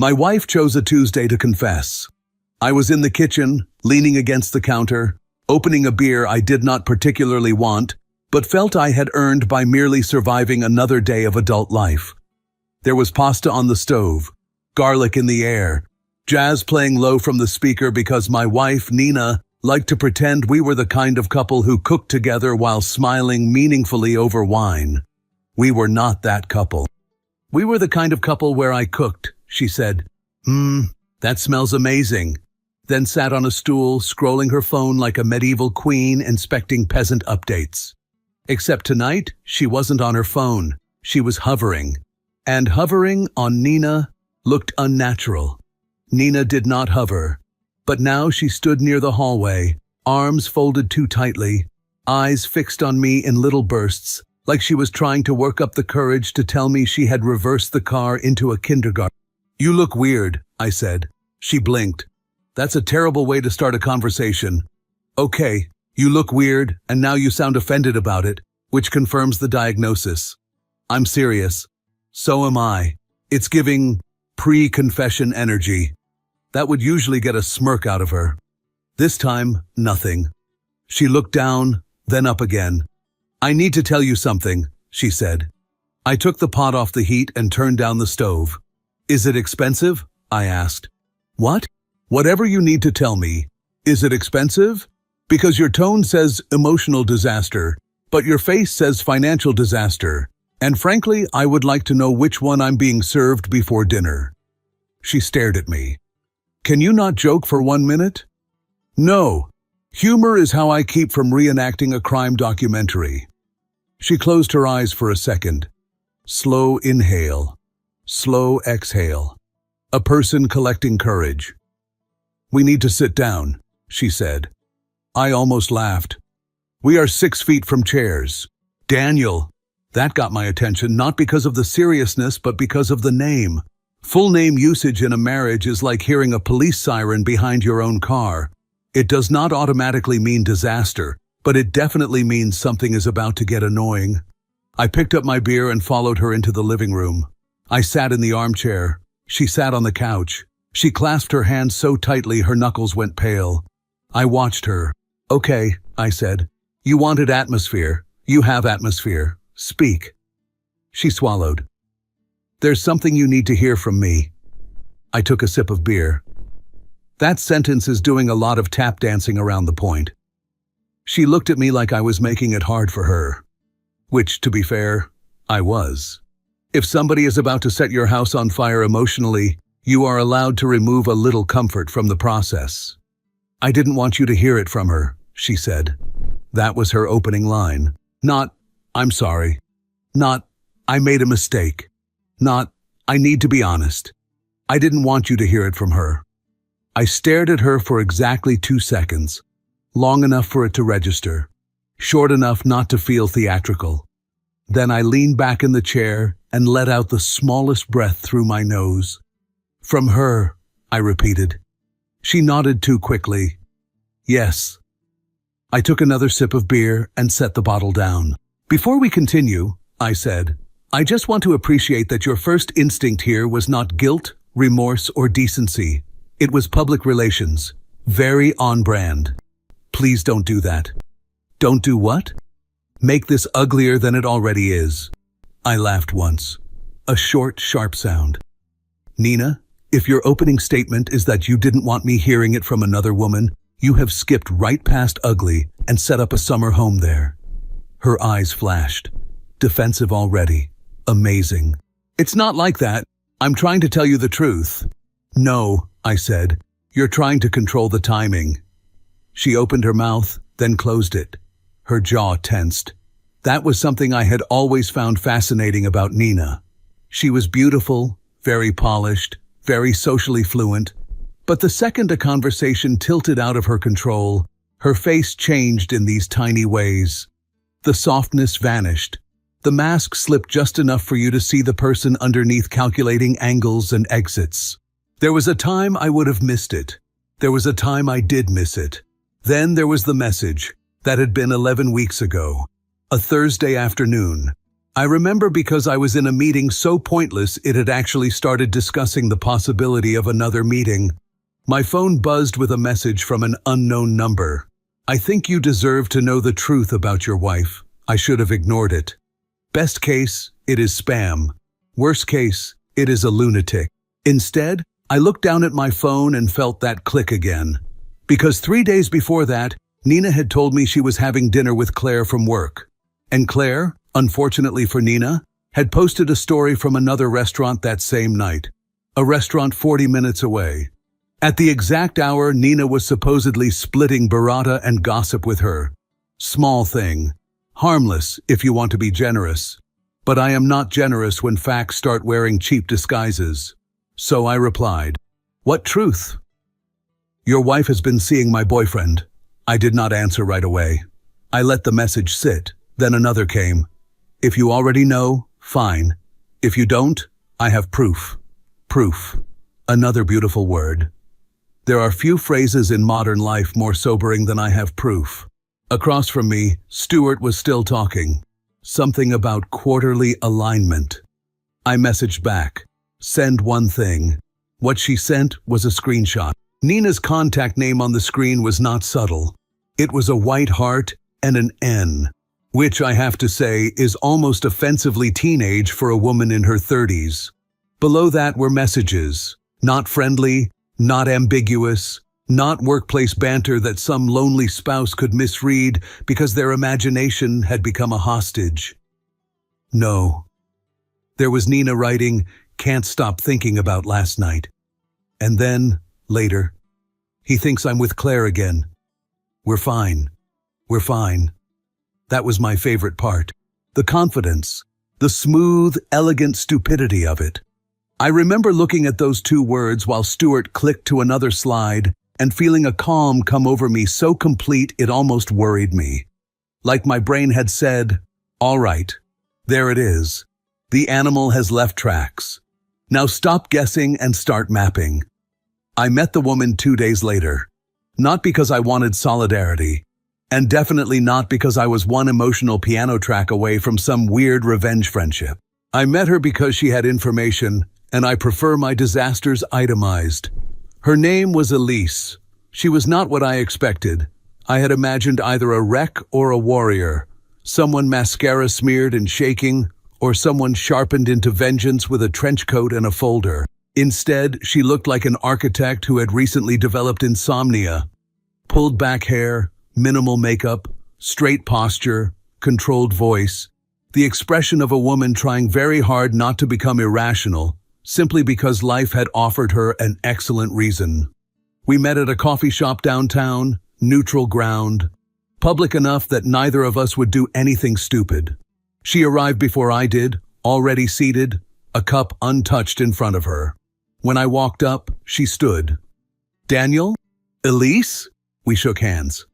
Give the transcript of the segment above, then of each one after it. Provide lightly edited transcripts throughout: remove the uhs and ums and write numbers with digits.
My wife chose a Tuesday to confess. I was in the kitchen, leaning against the counter, opening a beer I did not particularly want, but felt I had earned by merely surviving another day of adult life. There was pasta on the stove, garlic in the air, jazz playing low from the speaker because my wife, Nina, liked to pretend we were the kind of couple who cooked together while smiling meaningfully over wine. We were not that couple. We were the kind of couple where I cooked, she said. That smells amazing. Then sat on a stool, scrolling her phone like a medieval queen inspecting peasant updates. Except tonight, she wasn't on her phone. She was hovering. And hovering on Nina looked unnatural. Nina did not hover. But now she stood near the hallway, arms folded too tightly, eyes fixed on me in little bursts, like she was trying to work up the courage to tell me she had reversed the car into a kindergarten. "You look weird," I said. She blinked. "That's a terrible way to start a conversation." "Okay, you look weird, and now you sound offended about it, which confirms the diagnosis." "I'm serious." "So am I. It's giving pre-confession energy." That would usually get a smirk out of her. This time, nothing. She looked down, then up again. "I need to tell you something," she said. I took the pot off the heat and turned down the stove. "Is it expensive?" I asked. "What?" "Whatever you need to tell me. Is it expensive? Because your tone says emotional disaster, but your face says financial disaster. And frankly, I would like to know which one I'm being served before dinner." She stared at me. "Can you not joke for 1 minute?" "No. Humor is how I keep from reenacting a crime documentary." She closed her eyes for a second. Slow inhale. Slow exhale. A person collecting courage. "We need to sit down," she said. I almost laughed. "We are 6 feet from chairs." "Daniel." That got my attention, not because of the seriousness, but because of the name. Full name usage in a marriage is like hearing a police siren behind your own car. It does not automatically mean disaster, but it definitely means something is about to get annoying. I picked up my beer and followed her into the living room. I sat in the armchair. She sat on the couch. She clasped her hands so tightly her knuckles went pale. I watched her. "Okay," I said. "You wanted atmosphere. You have atmosphere. Speak." She swallowed. "There's something you need to hear from me." I took a sip of beer. That sentence is doing a lot of tap dancing around the point. She looked at me like I was making it hard for her. Which, to be fair, I was. If somebody is about to set your house on fire emotionally, you are allowed to remove a little comfort from the process. "I didn't want you to hear it from her," she said. That was her opening line. Not, "I'm sorry." Not, "I made a mistake." Not, "I need to be honest." I didn't want you to hear it from her. I stared at her for exactly 2 seconds, long enough for it to register, short enough not to feel theatrical. Then I leaned back in the chair and let out the smallest breath through my nose. "From her," I repeated. She nodded too quickly. "Yes." I took another sip of beer and set the bottle down. "Before we continue," I said, "I just want to appreciate that your first instinct here was not guilt, remorse, or decency. It was public relations. Very on brand. Please don't do that." "Don't do what?" "Make this uglier than it already is." I laughed once. A short, sharp sound. "Nina, if your opening statement is that you didn't want me hearing it from another woman, you have skipped right past ugly and set up a summer home there." Her eyes flashed. Defensive already. Amazing. "It's not like that. I'm trying to tell you the truth." "No," I said. "You're trying to control the timing." She opened her mouth, then closed it. Her jaw tensed. That was something I had always found fascinating about Nina. She was beautiful, very polished, very socially fluent. But the second a conversation tilted out of her control, her face changed in these tiny ways. The softness vanished. The mask slipped just enough for you to see the person underneath calculating angles and exits. There was a time I would have missed it. There was a time I did miss it. Then there was the message. That had been 11 weeks ago. A Thursday afternoon. I remember because I was in a meeting so pointless it had actually started discussing the possibility of another meeting. My phone buzzed with a message from an unknown number. I think you deserve to know the truth about your wife. I should have ignored it. Best case, it is spam. Worst case, it is a lunatic. Instead, I looked down at my phone and felt that click again. Because 3 days before that, Nina had told me she was having dinner with Claire from work. And Claire, unfortunately for Nina, had posted a story from another restaurant that same night. A restaurant 40 minutes away. At the exact hour, Nina was supposedly splitting burrata and gossip with her. Small thing. Harmless, if you want to be generous. But I am not generous when facts start wearing cheap disguises. So I replied, "What truth?" "Your wife has been seeing my boyfriend." I did not answer right away. I let the message sit. Then another came. "If you already know, fine. If you don't, I have proof." Proof. Another beautiful word. There are few phrases in modern life more sobering than "I have proof." Across from me, Stuart was still talking. Something about quarterly alignment. I messaged back. Send one thing. What she sent was a screenshot. Nina's contact name on the screen was not subtle. It was a white heart and an N, which I have to say is almost offensively teenage for a woman in her 30s. Below that were messages. Not friendly, not ambiguous, not workplace banter that some lonely spouse could misread because their imagination had become a hostage. No. There was Nina writing, "Can't stop thinking about last night." And then, later, "He thinks I'm with Claire again. We're fine. We're fine." That was my favorite part. The confidence, the smooth, elegant stupidity of it. I remember looking at those two words while Stuart clicked to another slide and feeling a calm come over me so complete it almost worried me. Like my brain had said, "All right, there it is. The animal has left tracks. Now stop guessing and start mapping." I met the woman 2 days later. Not because I wanted solidarity, and definitely not because I was one emotional piano track away from some weird revenge friendship. I met her because she had information, and I prefer my disasters itemized. Her name was Elise. She was not what I expected. I had imagined either a wreck or a warrior, someone mascara smeared and shaking, or someone sharpened into vengeance with a trench coat and a folder. Instead, she looked like an architect who had recently developed insomnia. Pulled back hair, minimal makeup, straight posture, controlled voice. The expression of a woman trying very hard not to become irrational, simply because life had offered her an excellent reason. We met at a coffee shop downtown, neutral ground, public enough that neither of us would do anything stupid. She arrived before I did, already seated, a cup untouched in front of her. When I walked up, she stood. "Daniel? Elise?" We shook hands.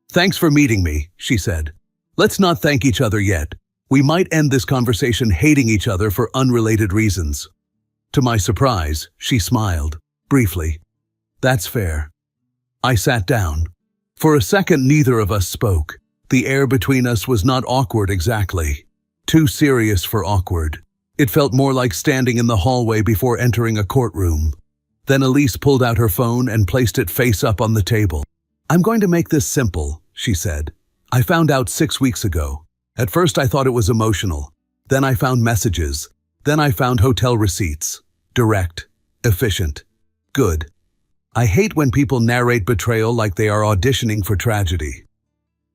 "Thanks for meeting me," she said. "Let's not thank each other yet. We might end this conversation hating each other for unrelated reasons." To my surprise, she smiled, briefly. "That's fair." I sat down. For a second, neither of us spoke. The air between us was not awkward exactly. Too serious for awkward. It felt more like standing in the hallway before entering a courtroom. Then Elise pulled out her phone and placed it face up on the table. "I'm going to make this simple," she said. "I found out 6 weeks ago. At first I thought it was emotional. Then I found messages. Then I found hotel receipts. Direct. Efficient. Good. I hate when people narrate betrayal like they are auditioning for tragedy.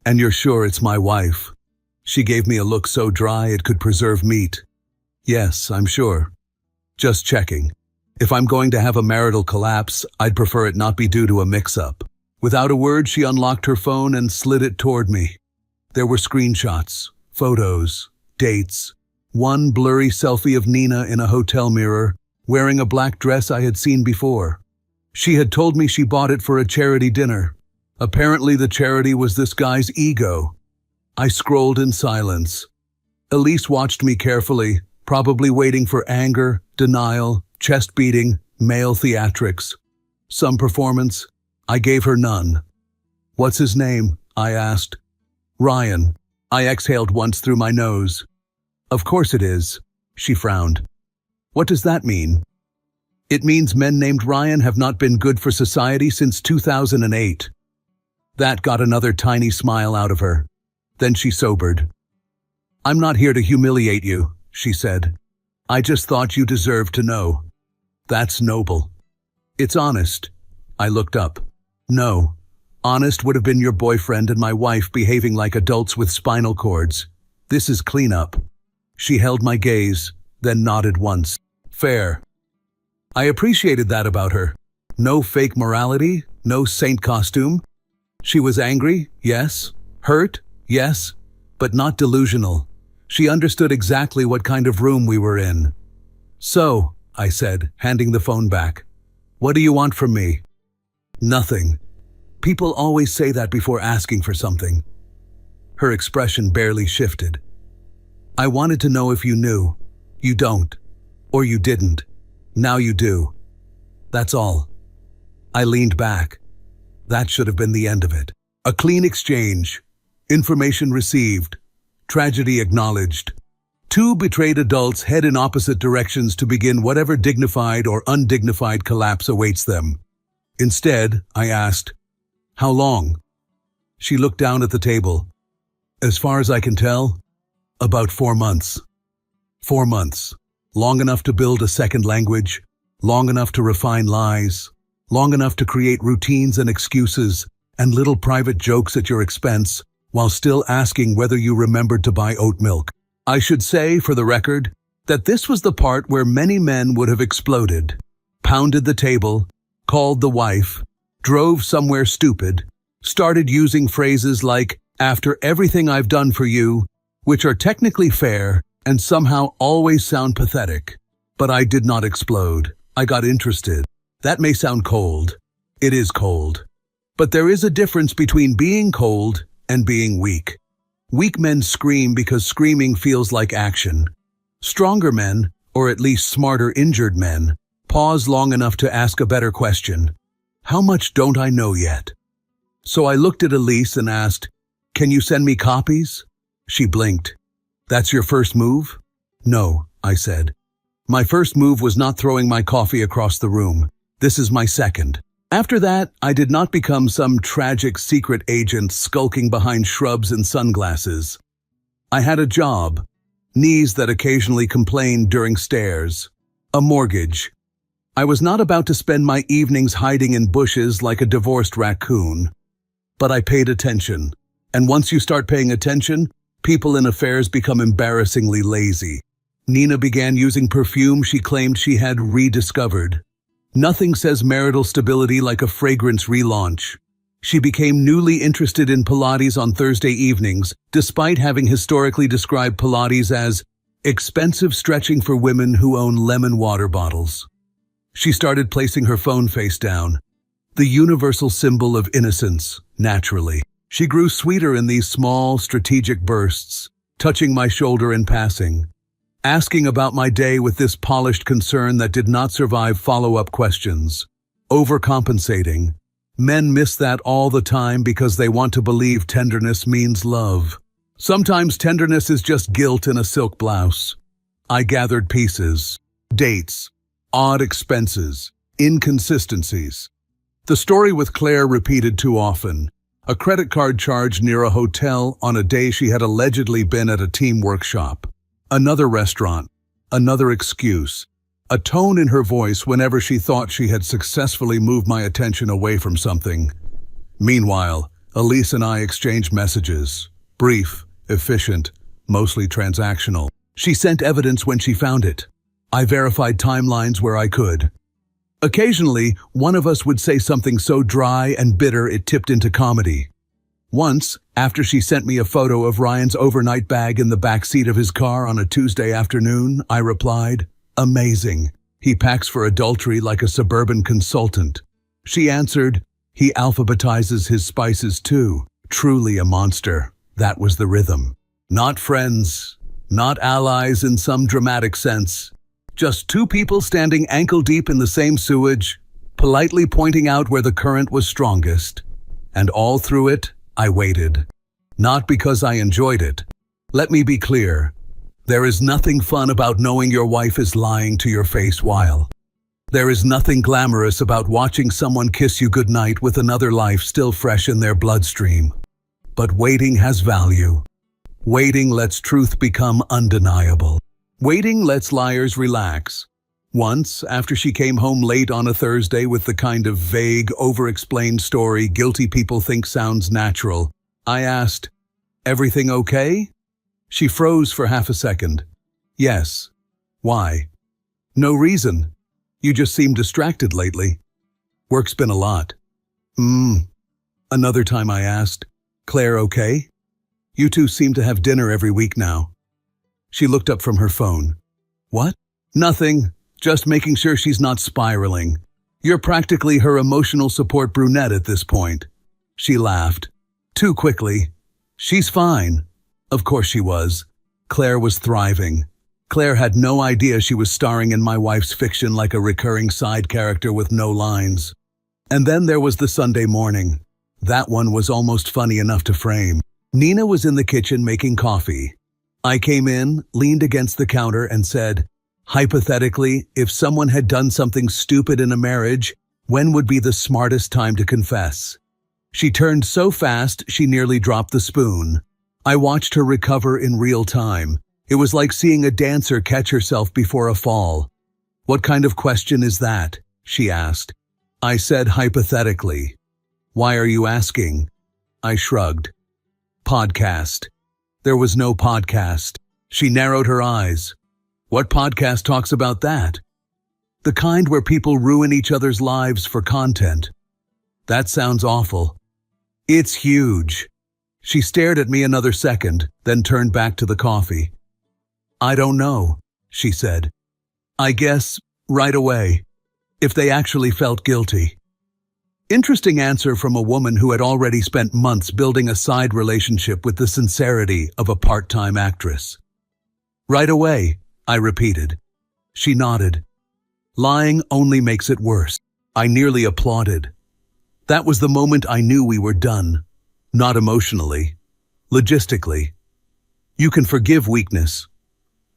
And you're sure it's my wife?" She gave me a look so dry it could preserve meat. "Yes, I'm sure. Just checking. If I'm going to have a marital collapse, I'd prefer it not be due to a mix-up." Without a word, she unlocked her phone and slid it toward me. There were screenshots, photos, dates. One blurry selfie of Nina in a hotel mirror, wearing a black dress I had seen before. She had told me she bought it for a charity dinner. Apparently the charity was this guy's ego. I scrolled in silence. Elise watched me carefully, probably waiting for anger, denial, chest beating, male theatrics. Some performance. I gave her none. "What's his name?" I asked. "Ryan." I exhaled once through my nose. Of course it is. She frowned. What does that mean? It means men named Ryan have not been good for society since 2008. That got another tiny smile out of her. Then she sobered. I'm not here to humiliate you, she said. I just thought you deserved to know. That's noble. It's honest. I looked up. No. Honest would have been your boyfriend and my wife behaving like adults with spinal cords. This is cleanup. She held my gaze, then nodded once. Fair. I appreciated that about her. No fake morality, no saint costume. She was angry, yes. Hurt, yes. But not delusional. She understood exactly what kind of room we were in. So, I said, handing the phone back. What do you want from me? Nothing. People always say that before asking for something. Her expression barely shifted. I wanted to know if you knew. You don't. Or you didn't. Now you do. That's all. I leaned back. That should have been the end of it. A clean exchange. Information received. Tragedy acknowledged. Two betrayed adults head in opposite directions to begin whatever dignified or undignified collapse awaits them. Instead, I asked, how long? She looked down at the table. As far as I can tell, about 4 months. 4 months. Long enough to build a second language, long enough to refine lies, long enough to create routines and excuses and little private jokes at your expense, while still asking whether you remembered to buy oat milk. I should say, for the record, that this was the part where many men would have exploded, pounded the table, called the wife, drove somewhere stupid, started using phrases like, after everything I've done for you, which are technically fair and somehow always sound pathetic. But I did not explode. I got interested. That may sound cold. It is cold. But there is a difference between being cold and being weak. Weak men scream because screaming feels like action. Stronger men, or at least smarter injured men, pause long enough to ask a better question. How much don't I know yet? So I looked at Elise and asked, can you send me copies? She blinked. That's your first move? No, I said. My first move was not throwing my coffee across the room. This is my second. After that, I did not become some tragic secret agent skulking behind shrubs and sunglasses. I had a job, knees that occasionally complained during stares, a mortgage. I was not about to spend my evenings hiding in bushes like a divorced raccoon. But I paid attention. And once you start paying attention, people in affairs become embarrassingly lazy. Nina began using perfume she claimed she had rediscovered. Nothing says marital stability like a fragrance relaunch. She became newly interested in Pilates on Thursday evenings, despite having historically described Pilates as expensive stretching for women who own lemon water bottles. She started placing her phone face down, the universal symbol of innocence, naturally. She grew sweeter in these small, strategic bursts, touching my shoulder in passing, asking about my day with this polished concern that did not survive follow-up questions. Overcompensating. Men miss that all the time because they want to believe tenderness means love. Sometimes tenderness is just guilt in a silk blouse. I gathered pieces, dates, odd expenses, inconsistencies. The story with Claire repeated too often. A credit card charge near a hotel on a day she had allegedly been at a team workshop. Another restaurant. Another excuse. A tone in her voice whenever she thought she had successfully moved my attention away from something. Meanwhile, Elise and I exchanged messages. Brief, efficient, mostly transactional. She sent evidence when she found it. I verified timelines where I could. Occasionally, one of us would say something so dry and bitter it tipped into comedy. Once, after she sent me a photo of Ryan's overnight bag in the back seat of his car on a Tuesday afternoon, I replied, "Amazing. He packs for adultery like a suburban consultant." She answered, "He alphabetizes his spices too. Truly a monster." That was the rhythm. Not friends, not allies in some dramatic sense. Just two people standing ankle-deep in the same sewage, politely pointing out where the current was strongest. And all through it, I waited. Not because I enjoyed it. Let me be clear. There is nothing fun about knowing your wife is lying to your face while. There is nothing glamorous about watching someone kiss you goodnight with another life still fresh in their bloodstream. But waiting has value. Waiting lets truth become undeniable. Waiting lets liars relax. Once, after she came home late on a Thursday with the kind of vague, over-explained story guilty people think sounds natural, I asked, "Everything okay?" She froze for half a second. "Yes." "Why?" "No reason. You just seem distracted lately." "Work's been a lot." Another time I asked, "Claire okay?" "You two seem to have dinner every week now." She looked up from her phone. "What?" "Nothing. Just making sure she's not spiraling. You're practically her emotional support brunette at this point." She laughed. Too quickly. "She's fine." Of course she was. Claire was thriving. Claire had no idea she was starring in my wife's fiction like a recurring side character with no lines. And then there was the Sunday morning. That one was almost funny enough to frame. Nina was in the kitchen making coffee. I came in, leaned against the counter, and said, "Hypothetically, if someone had done something stupid in a marriage, when would be the smartest time to confess?" She turned so fast she nearly dropped the spoon. I watched her recover in real time. It was like seeing a dancer catch herself before a fall. "What kind of question is that?" she asked. I said hypothetically. "Why are you asking?" I shrugged. "Podcast." There was no podcast. She narrowed her eyes. "What podcast talks about that?" "The kind where people ruin each other's lives for content." "That sounds awful." "It's huge." She stared at me another second, then turned back to the coffee. "I don't know," she said. "I guess, right away. If they actually felt guilty." Interesting answer from a woman who had already spent months building a side relationship with the sincerity of a part-time actress. "Right away," I repeated. She nodded. "Lying only makes it worse." I nearly applauded. That was the moment I knew we were done. Not emotionally. Logistically. You can forgive weakness.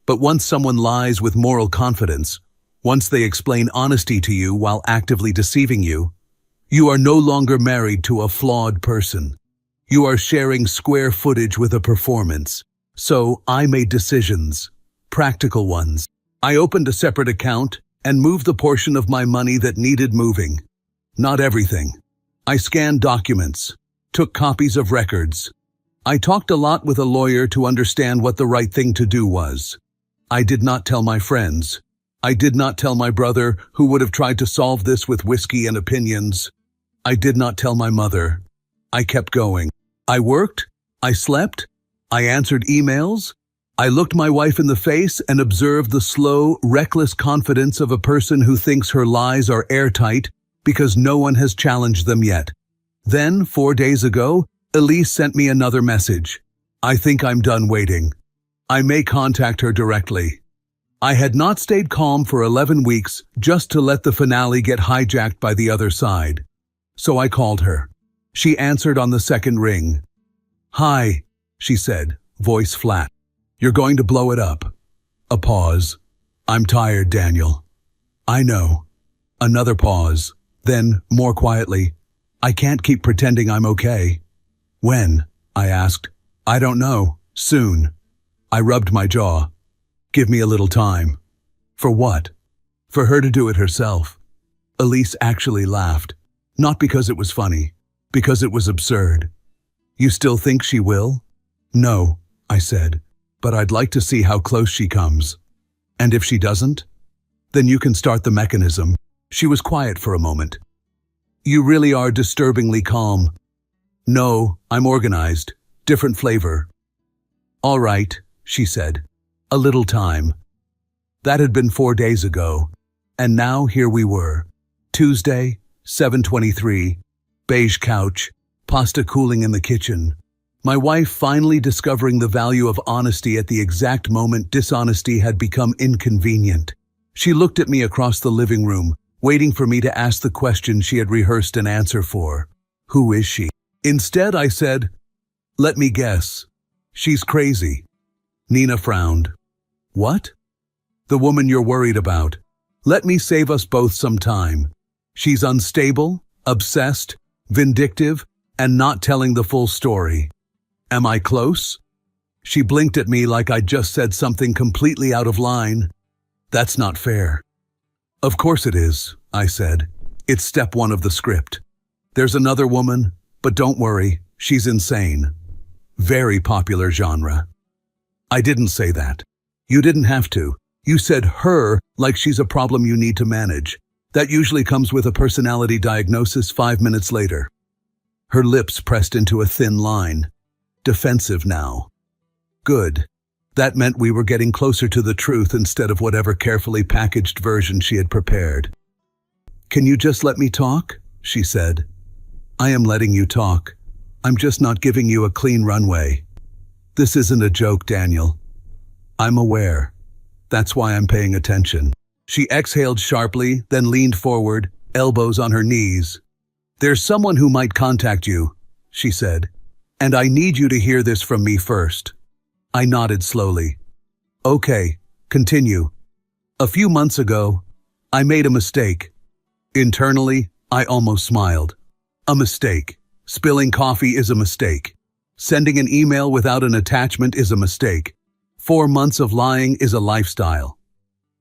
But once someone lies with moral confidence, once they explain honesty to you while actively deceiving you, you are no longer married to a flawed person. You are sharing square footage with a performance. So I made decisions. Practical ones. I opened a separate account and moved the portion of my money that needed moving. Not everything. I scanned documents, took copies of records. I talked a lot with a lawyer to understand what the right thing to do was. I did not tell my friends. I did not tell my brother, who would have tried to solve this with whiskey and opinions. I did not tell my mother. I kept going. I worked. I slept. I answered emails. I looked my wife in the face and observed the slow, reckless confidence of a person who thinks her lies are airtight because no one has challenged them yet. Then, 4 days ago, Elise sent me another message. "I think I'm done waiting. I may contact her directly." I had not stayed calm for 11 weeks just to let the finale get hijacked by the other side. So I called her. She answered on the second ring. "Hi," she said, voice flat. "You're going to blow it up." A pause. "I'm tired, Daniel." "I know." Another pause. Then, more quietly, "I can't keep pretending I'm okay." "When?" I asked. "I don't know. Soon." I rubbed my jaw. "Give me a little time." "For what?" "For her to do it herself." Elise actually laughed. Not because it was funny, because it was absurd. "You still think she will?" "No," I said, "but I'd like to see how close she comes." "And if she doesn't?" "Then you can start the mechanism." She was quiet for a moment. "You really are disturbingly calm." "No, I'm organized. Different flavor." "All right," she said. "A little time." That had been 4 days ago. And now here we were. Tuesday, 7:23, beige couch, pasta cooling in the kitchen. My wife finally discovering the value of honesty at the exact moment dishonesty had become inconvenient. She looked at me across the living room, waiting for me to ask the question she had rehearsed an answer for. Who is she? Instead, I said, "Let me guess. She's crazy." Nina frowned. What? The woman you're worried about. Let me save us both some time. She's unstable, obsessed, vindictive, and not telling the full story. Am I close? She blinked at me like I'd just said something completely out of line. That's not fair. Of course it is, I said. It's step one of the script. There's another woman, but don't worry, she's insane. Very popular genre. I didn't say that. You didn't have to. You said her like she's a problem you need to manage. That usually comes with a personality diagnosis 5 minutes later. Her lips pressed into a thin line. Defensive now. Good. That meant we were getting closer to the truth instead of whatever carefully packaged version she had prepared. Can you just let me talk? She said. I am letting you talk. I'm just not giving you a clean runway. This isn't a joke, Daniel. I'm aware. That's why I'm paying attention. She exhaled sharply, then leaned forward, elbows on her knees. There's someone who might contact you, she said, and I need you to hear this from me first. I nodded slowly. Okay, continue. A few months ago, I made a mistake. Internally, I almost smiled. A mistake. Spilling coffee is a mistake. Sending an email without an attachment is a mistake. 4 months of lying is a lifestyle.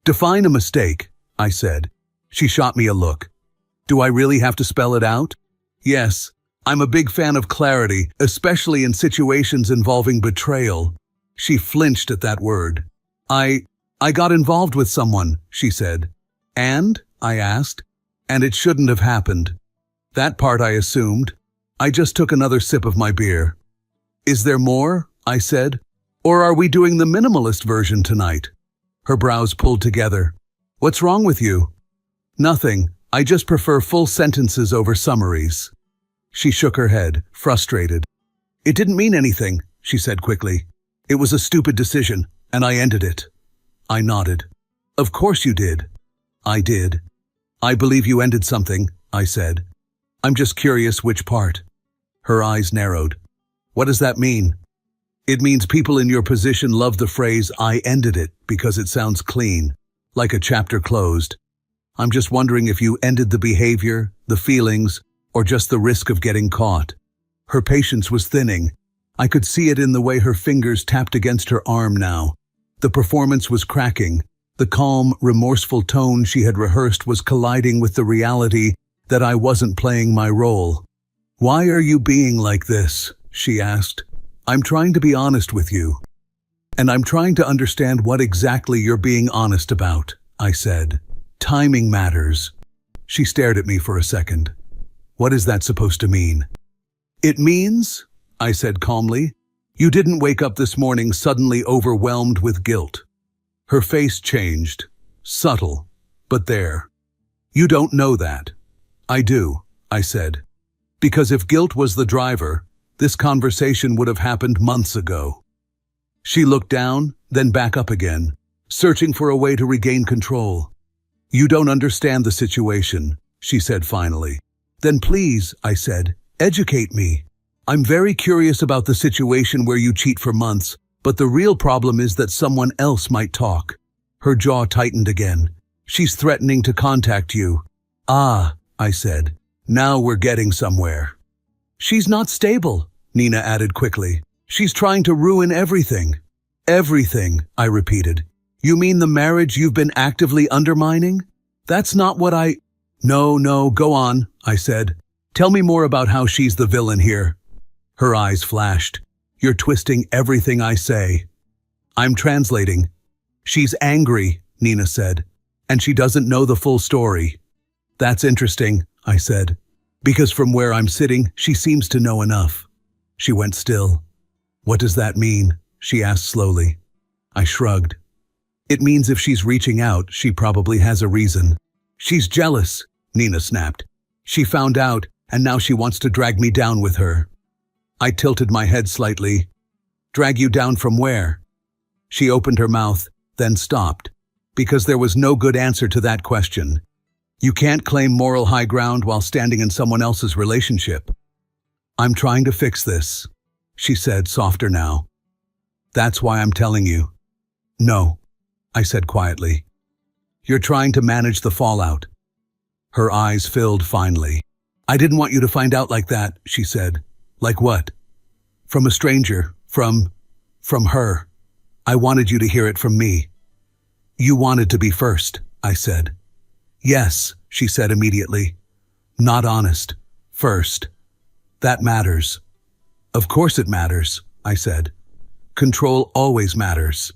Define a mistake, I said. She shot me a look. Do I really have to spell it out? Yes, I'm a big fan of clarity, especially in situations involving betrayal. She flinched at that word. I got involved with someone, she said. And? I asked. And it shouldn't have happened. That part I assumed. I just took another sip of my beer. Is there more? I said. Or are we doing the minimalist version tonight? Her brows pulled together. What's wrong with you? Nothing. I just prefer full sentences over summaries. She shook her head, frustrated. It didn't mean anything, she said quickly. It was a stupid decision, and I ended it. I nodded. Of course you did. I did. I believe you ended something, I said. I'm just curious which part. Her eyes narrowed. What does that mean? It means people in your position love the phrase, I ended it, because it sounds clean, like a chapter closed. I'm just wondering if you ended the behavior, the feelings, or just the risk of getting caught. Her patience was thinning. I could see it in the way her fingers tapped against her arm now. The performance was cracking. The calm, remorseful tone she had rehearsed was colliding with the reality that I wasn't playing my role. Why are you being like this? She asked. I'm trying to be honest with you. And I'm trying to understand what exactly you're being honest about, I said. Timing matters. She stared at me for a second. What is that supposed to mean? It means, I said calmly, you didn't wake up this morning suddenly overwhelmed with guilt. Her face changed. Subtle, but there. You don't know that. I do, I said. Because if guilt was the driver, this conversation would have happened months ago. She looked down, then back up again, searching for a way to regain control. You don't understand the situation, she said finally. Then please, I said, educate me. I'm very curious about the situation where you cheat for months, but the real problem is that someone else might talk. Her jaw tightened again. She's threatening to contact you. Ah, I said. Now we're getting somewhere. She's not stable, Nina added quickly. She's trying to ruin everything. Everything, I repeated. You mean the marriage you've been actively undermining? That's not what I... No, go on, I said. Tell me more about how she's the villain here. Her eyes flashed. You're twisting everything I say. I'm translating. She's angry, Nina said, and she doesn't know the full story. That's interesting, I said, because from where I'm sitting, she seems to know enough. She went still. What does that mean? She asked slowly. I shrugged. It means if she's reaching out, she probably has a reason. She's jealous, Nina snapped. She found out, and now she wants to drag me down with her. I tilted my head slightly. Drag you down from where? She opened her mouth, then stopped, because there was no good answer to that question. You can't claim moral high ground while standing in someone else's relationship. I'm trying to fix this, she said, softer now. That's why I'm telling you. No, I said quietly. You're trying to manage the fallout. Her eyes filled finally. I didn't want you to find out like that, she said. Like what? From a stranger, from her. I wanted you to hear it from me. You wanted to be first, I said. Yes, she said immediately. Not honest. First. That matters. Of course it matters, I said. Control always matters.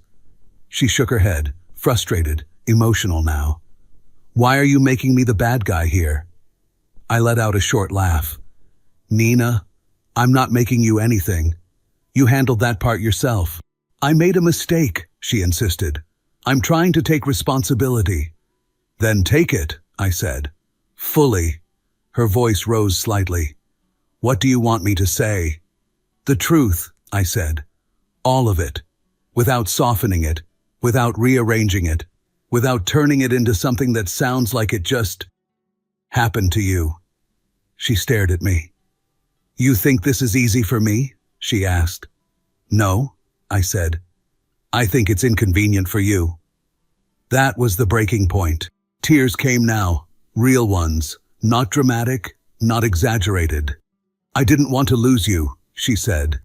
She shook her head, frustrated, emotional now. Why are you making me the bad guy here? I let out a short laugh. Nina, I'm not making you anything. You handled that part yourself. I made a mistake, she insisted. I'm trying to take responsibility. Then take it, I said. Fully. Her voice rose slightly. What do you want me to say? The truth, I said. All of it. Without softening it, without rearranging it, without turning it into something that sounds like it just happened to you. She stared at me. You think this is easy for me? She asked. No, I said. I think it's inconvenient for you. That was the breaking point. Tears came now, real ones, not dramatic, not exaggerated. I didn't want to lose you, she said.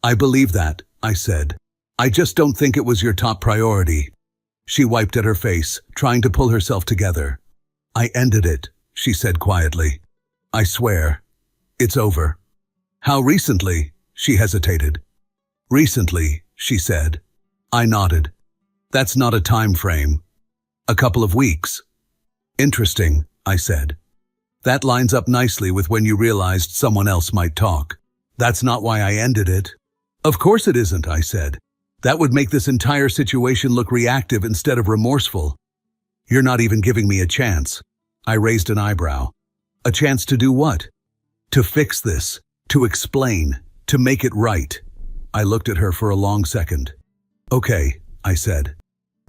I believe that, I said. I just don't think it was your top priority. She wiped at her face, trying to pull herself together. I ended it, she said quietly. I swear. It's over. How recently? She hesitated. Recently, she said. I nodded. That's not a time frame. A couple of weeks. Interesting, I said. That lines up nicely with when you realized someone else might talk. That's not why I ended it. Of course it isn't, I said. That would make this entire situation look reactive instead of remorseful. You're not even giving me a chance. I raised an eyebrow. A chance to do what? To fix this, to explain, to make it right. I looked at her for a long second. Okay, I said.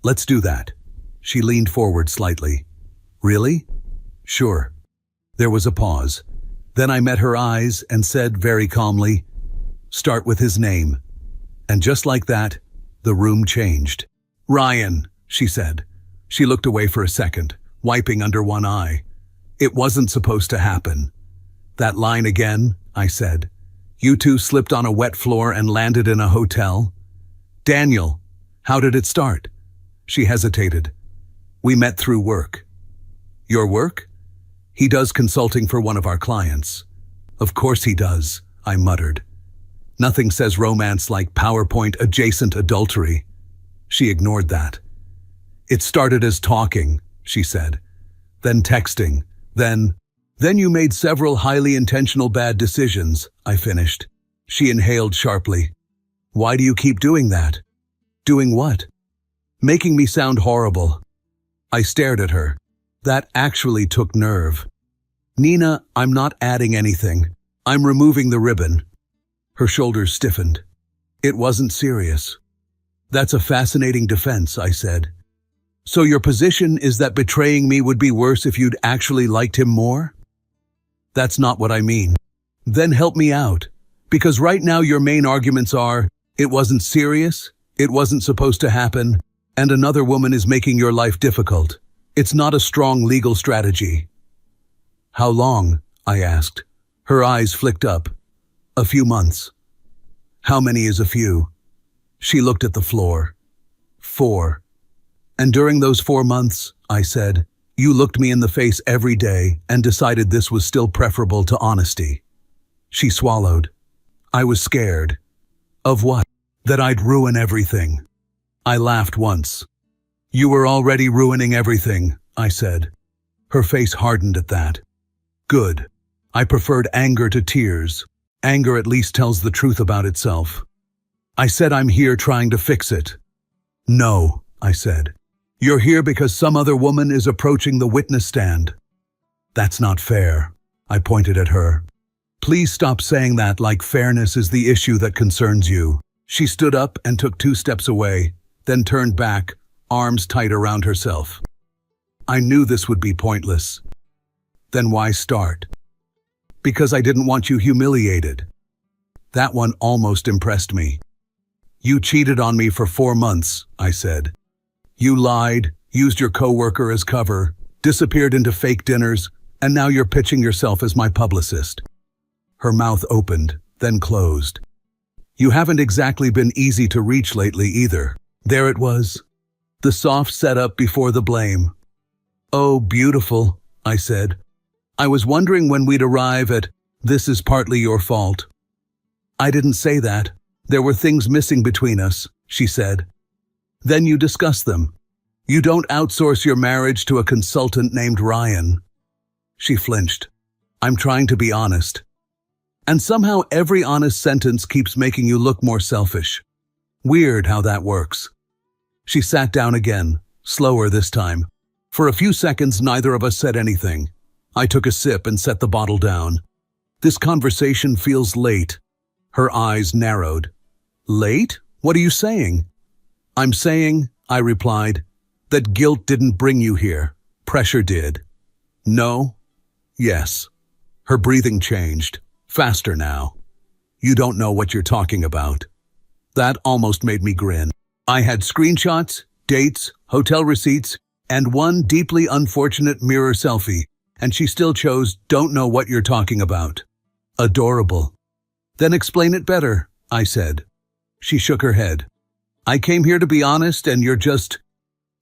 Let's do that. She leaned forward slightly. Really? Sure. There was a pause. Then I met her eyes and said very calmly, start with his name. And just like that, the room changed. Ryan, she said. She looked away for a second, wiping under one eye. It wasn't supposed to happen. That line again, I said. You two slipped on a wet floor and landed in a hotel? Daniel, how did it start? She hesitated. We met through work. Your work? He does consulting for one of our clients. Of course he does, I muttered. Nothing says romance like PowerPoint-adjacent adultery. She ignored that. It started as talking, she said. Then texting. Then you made several highly intentional bad decisions, I finished. She inhaled sharply. Why do you keep doing that? Doing what? Making me sound horrible. I stared at her. That actually took nerve. Nina, I'm not adding anything. I'm removing the ribbon. Her shoulders stiffened. It wasn't serious. That's a fascinating defense, I said. So your position is that betraying me would be worse if you'd actually liked him more? That's not what I mean. Then help me out. Because right now your main arguments are, it wasn't serious, it wasn't supposed to happen, and another woman is making your life difficult. It's not a strong legal strategy. How long? I asked. Her eyes flicked up. A few months. How many is a few? She looked at the floor. 4. And during those 4 months, I said, you looked me in the face every day and decided this was still preferable to honesty. She swallowed. I was scared. Of what? That I'd ruin everything. I laughed once. You were already ruining everything, I said. Her face hardened at that. Good. I preferred anger to tears. Anger at least tells the truth about itself. I said I'm here trying to fix it. No, I said. You're here because some other woman is approaching the witness stand. That's not fair, I pointed at her. Please stop saying that like fairness is the issue that concerns you. She stood up and took 2 steps away, then turned back, arms tight around herself. I knew this would be pointless. Then why start? Because I didn't want you humiliated. That one almost impressed me. You cheated on me for 4 months, I said. You lied, used your coworker as cover, disappeared into fake dinners, and now you're pitching yourself as my publicist. Her mouth opened, then closed. You haven't exactly been easy to reach lately either. There it was. The soft setup before the blame. Oh, beautiful, I said. I was wondering when we'd arrive at, this is partly your fault. I didn't say that. There were things missing between us, she said. Then you discussed them. You don't outsource your marriage to a consultant named Ryan. She flinched. I'm trying to be honest. And somehow every honest sentence keeps making you look more selfish. Weird how that works. She sat down again, slower this time. For a few seconds, neither of us said anything. I took a sip and set the bottle down. This conversation feels late. Her eyes narrowed. Late? What are you saying? I'm saying, I replied, that guilt didn't bring you here. Pressure did. No? Yes. Her breathing changed. Faster now. You don't know what you're talking about. That almost made me grin. I had screenshots, dates, hotel receipts, and one deeply unfortunate mirror selfie, and she still chose, don't know what you're talking about. Adorable. Then explain it better, I said. She shook her head. I came here to be honest and you're just...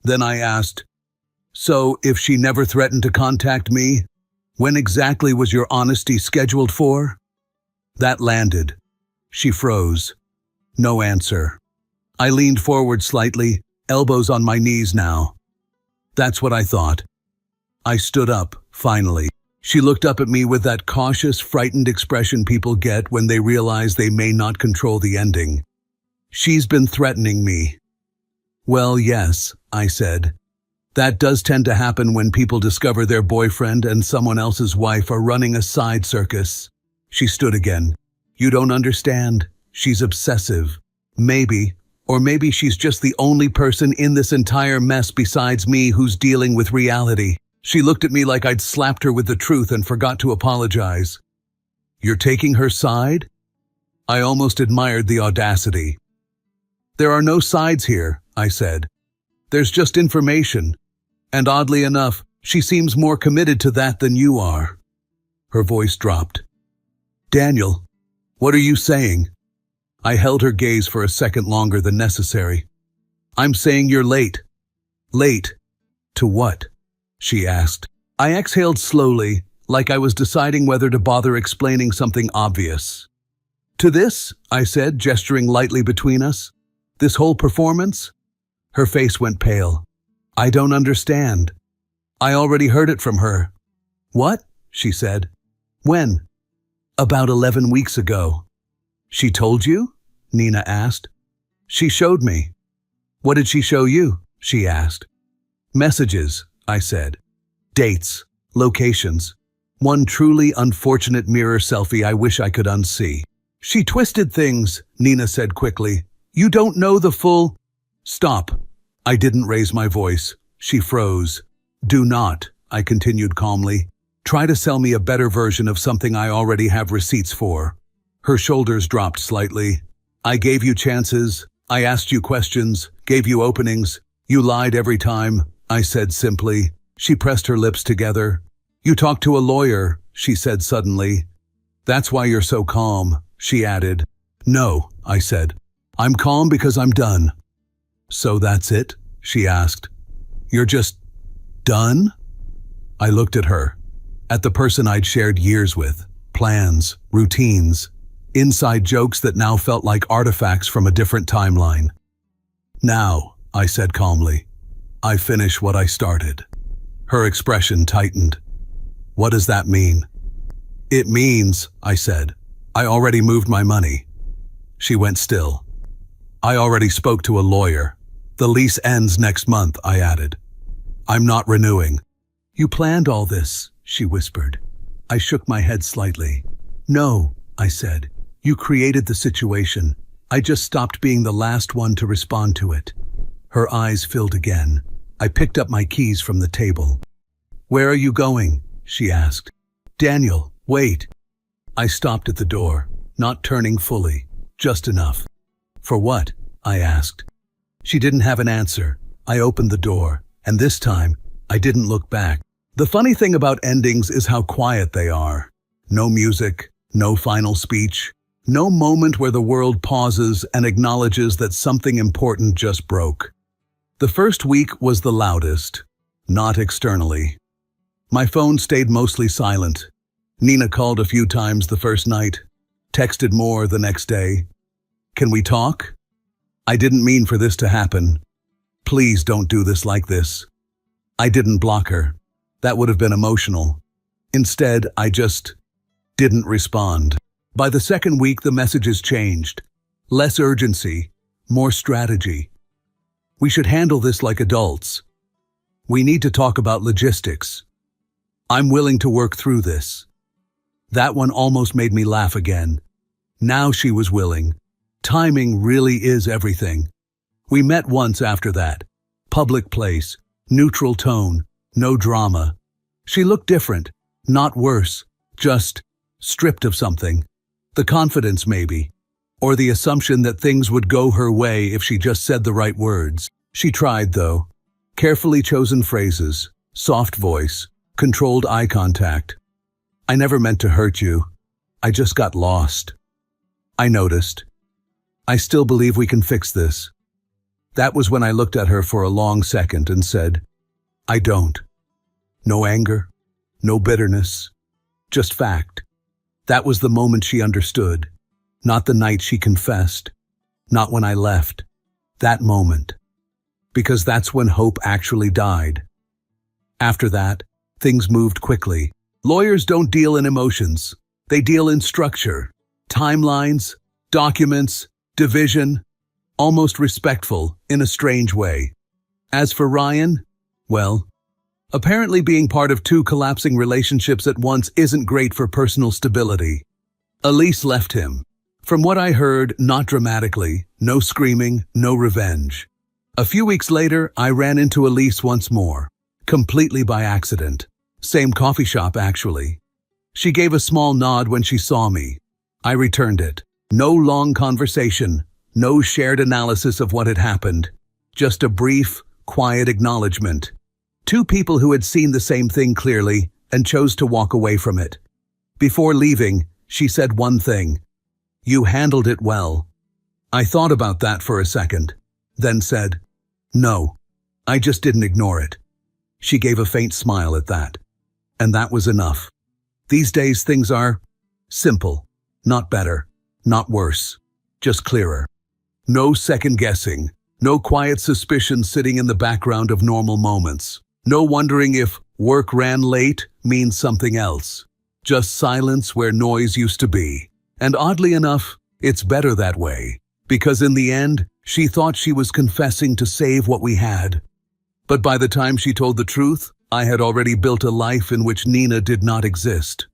Then I asked, so if she never threatened to contact me, when exactly was your honesty scheduled for? That landed. She froze. No answer. I leaned forward slightly, elbows on my knees now. That's what I thought. I stood up, finally. She looked up at me with that cautious, frightened expression people get when they realize they may not control the ending. She's been threatening me. Well, yes, I said. That does tend to happen when people discover their boyfriend and someone else's wife are running a side circus. She stood again. You don't understand. She's obsessive. Maybe, or maybe she's just the only person in this entire mess besides me who's dealing with reality. She looked at me like I'd slapped her with the truth and forgot to apologize. You're taking her side? I almost admired the audacity. There are no sides here, I said. There's just information. And oddly enough, she seems more committed to that than you are. Her voice dropped. Daniel, what are you saying? I held her gaze for a second longer than necessary. I'm saying you're late. Late? To what? She asked. I exhaled slowly, like I was deciding whether to bother explaining something obvious. To this, I said, gesturing lightly between us. This whole performance? Her face went pale. I don't understand. I already heard it from her. What? She said. When? About 11 weeks ago. She told you? Nina asked. She showed me. What did she show you? She asked. Messages, I said. Dates, locations. One truly unfortunate mirror selfie I wish I could unsee. She twisted things, Nina said quickly. You don't know the full... Stop. I didn't raise my voice. She froze. Do not, I continued calmly. Try to sell me a better version of something I already have receipts for. Her shoulders dropped slightly. I gave you chances. I asked you questions, gave you openings. You lied every time, I said simply. She pressed her lips together. You talked to a lawyer, she said suddenly. That's why you're so calm, she added. No, I said. I'm calm because I'm done. So that's it? She asked. You're just done? I looked at her, at the person I'd shared years with, plans, routines, inside jokes that now felt like artifacts from a different timeline. Now, I said calmly, I finish what I started. Her expression tightened. What does that mean? It means, I said, I already moved my money. She went still. I already spoke to a lawyer. The lease ends next month, I added. I'm not renewing. You planned all this, she whispered. I shook my head slightly. No, I said. You created the situation. I just stopped being the last one to respond to it. Her eyes filled again. I picked up my keys from the table. Where are you going? She asked. Daniel, wait. I stopped at the door, not turning fully, just enough. For what? I asked. She didn't have an answer. I opened the door, and this time, I didn't look back. The funny thing about endings is how quiet they are. No music, no final speech, no moment where the world pauses and acknowledges that something important just broke. The first week was the loudest, not externally. My phone stayed mostly silent. Nina called a few times the first night, texted more the next day. Can we talk? I didn't mean for this to happen. Please don't do this like this. I didn't block her. That would have been emotional. Instead, I just didn't respond. By the second week, the messages changed. Less urgency, more strategy. We should handle this like adults. We need to talk about logistics. I'm willing to work through this. That one almost made me laugh again. Now she was willing. Timing really is everything. We met once after that. Public place, neutral tone, no drama. She looked different, not worse, just stripped of something. The confidence maybe, or the assumption that things would go her way if she just said the right words. She tried though. Carefully chosen phrases, soft voice, controlled eye contact. I never meant to hurt you. I just got lost. I noticed. I still believe we can fix this. That was when I looked at her for a long second and said, I don't. No anger, no bitterness, just fact. That was the moment she understood, not the night she confessed, not when I left. That moment. Because that's when hope actually died. After that, things moved quickly. Lawyers don't deal in emotions. They deal in structure, timelines, documents, division, almost respectful in a strange way. As for Ryan, well, apparently being part of two collapsing relationships at once isn't great for personal stability. Elise left him. From what I heard, not dramatically, no screaming, no revenge. A few weeks later, I ran into Elise once more, completely by accident. Same coffee shop, actually. She gave a small nod when she saw me. I returned it. No long conversation, no shared analysis of what had happened. Just a brief, quiet acknowledgement. Two people who had seen the same thing clearly and chose to walk away from it. Before leaving, she said one thing. You handled it well. I thought about that for a second, then said, no, I just didn't ignore it. She gave a faint smile at that. And that was enough. These days things are simple, not better, not worse, just clearer. No second guessing, no quiet suspicion sitting in the background of normal moments. No wondering if work ran late means something else. Just silence where noise used to be. And oddly enough, it's better that way. Because in the end, she thought she was confessing to save what we had. But by the time she told the truth, I had already built a life in which Nina did not exist.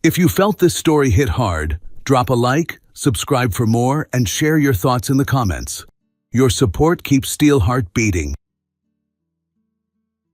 If you felt this story hit hard, drop a like, subscribe for more, and share your thoughts in the comments. Your support keeps Steelheart beating.